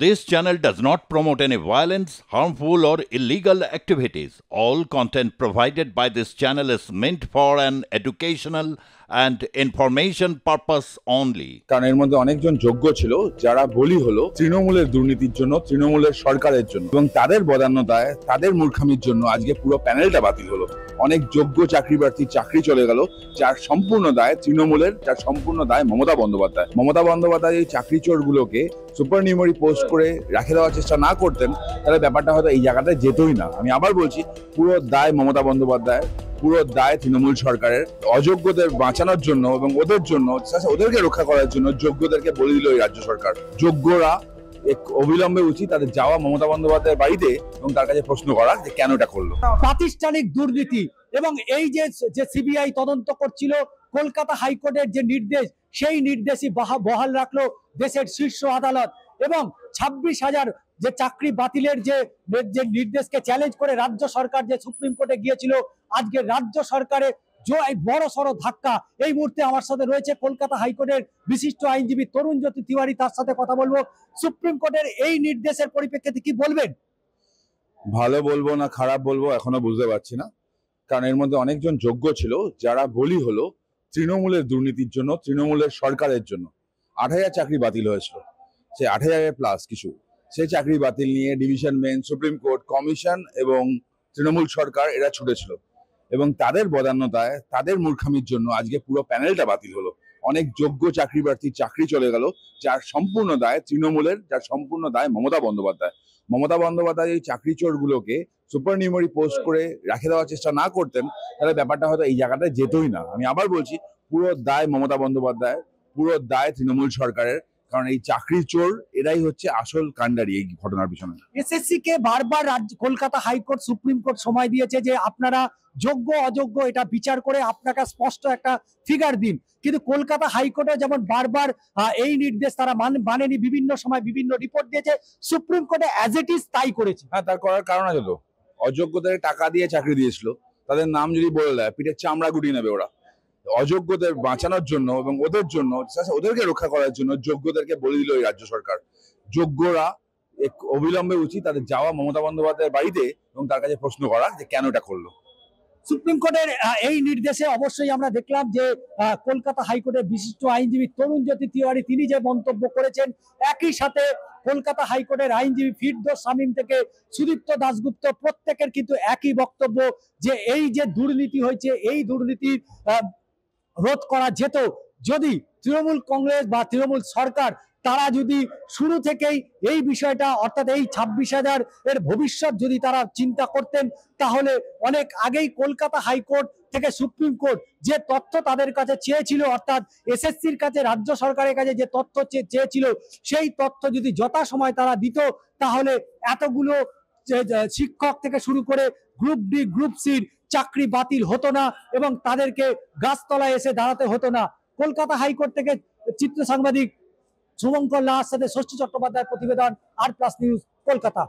This channel does not promote any violence, harmful, or illegal activities. All content provided by this channel is meant for an educational and information purpose only. কারণ এর মধ্যে অনেকজন যোগ্য ছিল যারা বলি হলো তৃণমূলের দুর্নীতির জন্য, তৃণমূলের সরকারের জন্য, এবং তাদের বদান্যতায়, তাদের মূর্খামির জন্য আজকে পুরো প্যানেলটা বাতিল হলো। অনেক যোগ্য চাকরি প্রার্থী চাকরি চলে গেল, যার সম্পূর্ণ দায় তৃণমূলের, যার সম্পূর্ণ দায় মমতা বন্দ্যোপাধ্যায়। মমতা বন্দ্যোপাধ্যায় এই চাকরি চোরগুলোকে সুপারনিউমারি পোস্ট করে রেখে দেওয়ার চেষ্টা না করতেন, তাহলে ব্যাপারটা হয়তো এই জায়গাটায় যেতই না। আমি আবার বলছি, পুরো দায় মমতা বন্দ্যোপাধ্যায়, পুরো দায় তৃণমূল সরকারের। অযোগ্যদের বাঁচানোর জন্য এবং ওদের জন্য, ওদেরকে রক্ষা করার জন্য যোগ্যদেরকে বলে দিল এই রাজ্য সরকার। যোগ্যরা অবিলম্বে উচিত তাদের যাওয়া মমতা বন্দ্যোপাধ্যায়ের বাড়িতে এবং তার কাছে প্রশ্ন করা যে কেন এটা করলো। প্রাতিষ্ঠানিক দুর্নীতি এবং এই যে সিবিআই তদন্ত করছিল, কলকাতা হাইকোর্টের যে নির্দেশ, সেই নির্দেশই বহাল রাখলো দেশের শীর্ষ আদালত। এবং 26,000 যে চাকরি বাতিলের যে নির্দেশকে চ্যালেঞ্জ করে রাজ্য সরকার যে সুপ্রিম কোর্টে গিয়েছিল, আজকে রাজ্য সরকারের বড় সড় ধাক্কা। এই মুহূর্তে আমার সাথে রয়েছে কলকাতা হাইকোর্টের বিশিষ্ট আইনজীবী তরুণ জ্যোতি তিওয়ারি, তার সাথে কথা বলবো। সুপ্রিম কোর্টের এই নির্দেশের পরিপ্রেক্ষিতে কি বলবেন? ভালো বলবো না খারাপ বলবো এখনো বুঝতে পারছি না। কারণ এর মধ্যে অনেকজন যোগ্য ছিল যারা বলি হলো তৃণমূলের দুর্নীতির জন্য, তৃণমূলের সরকারের জন্য। 8,000 চাকরি বাতিল হয়েছিল, সে 8,000 প্লাস কিছু। সেই চাকরি বাতিল নিয়ে division bench, supreme court, commission এবং তৃণমূল সরকার এরা ছুটেছিল, এবং তাদের বদান্যতায়, তাদের মূর্খামির জন্য আজকে পুরো প্যানেলটা বাতিল হলো। অনেক যোগ্য চাকরি প্রার্থী চাকরি চলে গেল, যার সম্পূর্ণ দায় তৃণমূলের, যার সম্পূর্ণ দায় মমতা বন্দ্যোপাধ্যায়। মমতা বন্দ্যোপাধ্যায় এই চাকরি চোরগুলোকে সুপারনিউমারি পোস্ট করে রেখে দেওয়ার চেষ্টা না করতেন, তাহলে ব্যাপারটা হয়তো এই জায়গাটায় যেতই না। আমি আবার বলছি, পুরো দায় মমতা বন্দ্যোপাধ্যায়, পুরো দায় তৃণমূল সরকারের। কারণ এই চাকরি চোর এরাই হচ্ছে আসল কাণ্ডারি এই ঘটনার পিছনে। এসএসসি কে বারবার কলকাতা হাইকোর্ট, সুপ্রিম কোর্ট সময় দিয়েছে যে আপনারা যোগ্য অযোগ্য এটা বিচার করে আপনাকে স্পষ্ট একটা ফিগার দিন, কিন্তু কলকাতা হাইকোর্টে যেমন বারবার এই নির্দেশ তারা মানেনি, বিভিন্ন সময় বিভিন্ন রিপোর্ট দিয়েছে, সুপ্রিম কোর্টে অ্যাজ ইট ইজ তাই করেছে। হ্যাঁ, তার করার কারণ আছে তো। অযোগ্যদের টাকা দিয়ে চাকরি দিয়েছিল, তাদের নাম যদি বলে দেয় পিঠের চামড়া গুটিয়ে নেবে ওরা। অযোগ্যদের বাঁচানোর জন্য এবং ওদের জন্য, ওদেরকে রক্ষা করার জন্য যোগ্যদেরকে বলে দিল এই রাজ্য সরকার। যোগ্যরা অবিলম্বে উচিত তাদের যাওয়া মমতা বন্দ্যোপাধ্যায়ের বাড়িতে এবং তার কাছে প্রশ্ন করা যে কেন এটা করলো। সুপ্রিম কোর্টের এই নির্দেশে অবশ্যই আমরা দেখলাম যে কলকাতা হাইকোর্টের বিশিষ্ট আইনজীবী তরুণ জ্যোতি তিওয়ারি তিনি যে মন্তব্য করেছেন, একই সাথে কলকাতা হাইকোর্টের আইনজীবী ফিরদৌস শামীম থেকে সুদীপ্ত দাশগুপ্ত, প্রত্যেকের কিন্তু একই বক্তব্য যে এই যে দুর্নীতি হয়েছে, এই দুর্নীতি রোধ করা যেত যদি তৃণমূল কংগ্রেস বা তৃণমূল সরকার তারা যদি শুরু থেকেই এই বিষয়টা, অর্থাৎ এই 26,000 এর ভবিষ্যৎ যদি তারা চিন্তা করতেন, তাহলে অনেক আগেই কলকাতা হাইকোর্ট থেকে সুপ্রিম কোর্ট যে তথ্য তাদের কাছে চেয়েছিল, অর্থাৎ এসএসসির কাছে, রাজ্য সরকারের কাছে যে তথ্য চেয়েছিল, সেই তথ্য যদি যথাসময় তারা দিত, তাহলে এতগুলো শিক্ষক থেকে শুরু করে গ্রুপ ডি, গ্রুপ সির চাকরি বাতিল হতো না এবং তাদেরকে গাছতলায় এসে দাঁড়াতে হতো না। কলকাতা হাইকোর্ট থেকে চিত্র সাংবাদিক শুভঙ্কর লাহার সাথে ষষ্ঠী চট্টোপাধ্যায়ের প্রতিবেদন, আর প্লাস নিউজ, কলকাতা।